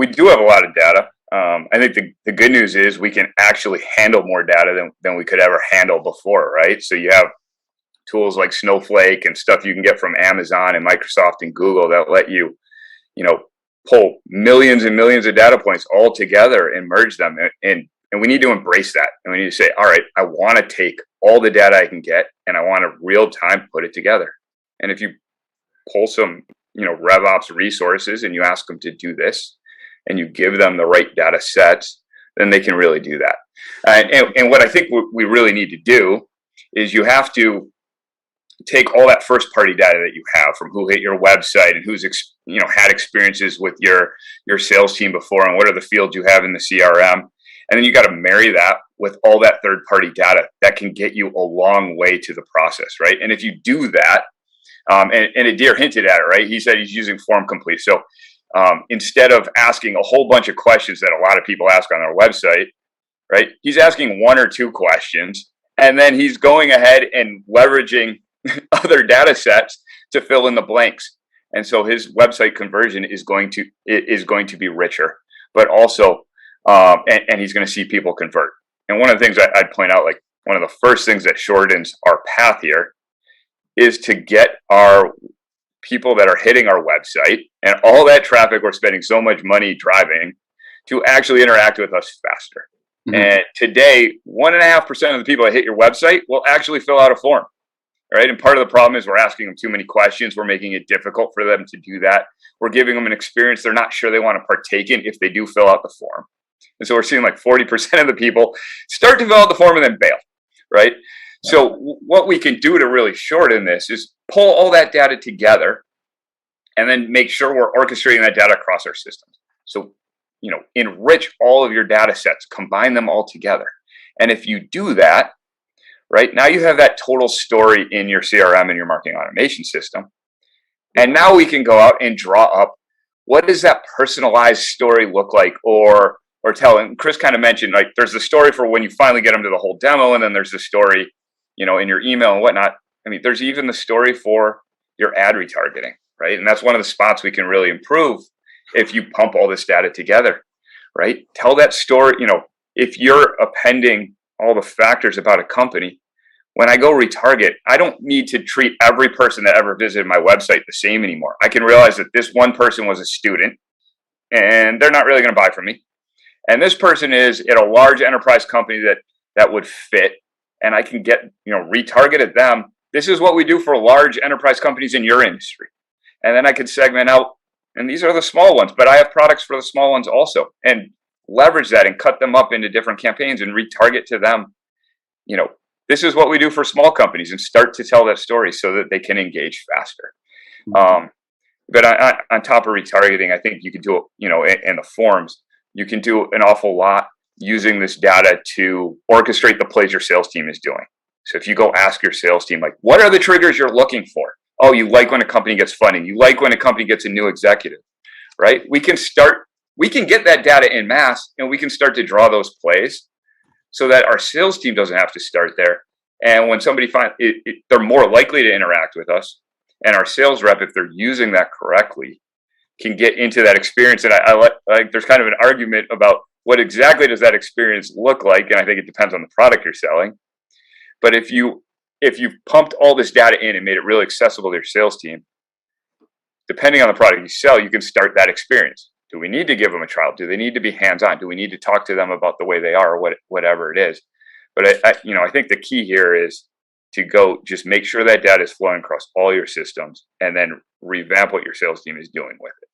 we do have a lot of data. I think the good news is we can actually handle more data than we could ever handle before, right? So you have tools like Snowflake and stuff you can get from Amazon and Microsoft and Google that let you, pull millions and millions of data points all together and merge them. And we need to embrace that. And we need to say, all right, I want to take all the data I can get and I want to real time put it together. And if you pull some, RevOps resources and you ask them to do this and you give them the right data sets, then they can really do that. And what I think we really need to do is you have to take all that first party data that you have from who hit your website and who's had experiences with your sales team before and what are the fields you have in the CRM, and then you got to marry that with all that third party data that can get you a long way to the process, right? And if you do that, and Adair hinted at it, right? He said he's using Form Complete. So instead of asking a whole bunch of questions that a lot of people ask on their website, right? He's asking one or two questions, and then he's going ahead and leveraging other data sets to fill in the blanks. And so his website conversion is going to be richer, but also, and he's going to see people convert. And one of the things I'd point out, like one of the first things that shortens our path here is to get our people that are hitting our website and all that traffic we're spending so much money driving to actually interact with us faster. Mm-hmm. And today, 1.5% of the people that hit your website will actually fill out a form. Right. And part of the problem is we're asking them too many questions. We're making it difficult for them to do that. We're giving them an experience they're not sure they want to partake in if they do fill out the form. And so we're seeing like 40% of the people start to fill out the form and then bail. Right. So what we can do to really shorten this is pull all that data together and then make sure we're orchestrating that data across our systems. So, enrich all of your data sets, combine them all together. And if you do that, right, now you have that total story in your CRM and your marketing automation system. And now we can go out and draw up, what does that personalized story look like or tell? And Chris kind of mentioned, like, there's the story for when you finally get them to the whole demo, and then there's the story, in your email and whatnot. I mean, there's even the story for your ad retargeting, right? And that's one of the spots we can really improve if you pump all this data together, right? Tell that story, if you're appending all the factors about a company, when I go retarget, I don't need to treat every person that ever visited my website the same anymore. I can realize that this one person was a student and they're not really going to buy from me. And this person is at a large enterprise company that would fit, and I can get, retarget at them. This is what we do for large enterprise companies in your industry. And then I can segment out, and these are the small ones, but I have products for the small ones also, and leverage that and cut them up into different campaigns and retarget to them. This is what we do for small companies, and start to tell that story so that they can engage faster. Mm-hmm. But on top of retargeting, I think you can do it, in the forms, you can do an awful lot using this data to orchestrate the plays your sales team is doing. So if you go ask your sales team, like, what are the triggers you're looking for? Oh, you like when a company gets funding. You like when a company gets a new executive, right? We can get that data in mass, and we can start to draw those plays so that our sales team doesn't have to start there. And when somebody finds it, they're more likely to interact with us. And our sales rep, if they're using that correctly, can get into that experience. And there's kind of an argument about what exactly does that experience look like. And I think it depends on the product you're selling. But if you've pumped all this data in and made it really accessible to your sales team, depending on the product you sell, you can start that experience. Do we need to give them a trial? Do they need to be hands-on? Do we need to talk to them about the way they are, or whatever it is? But I think the key here is to go just make sure that data is flowing across all your systems, and then revamp what your sales team is doing with it.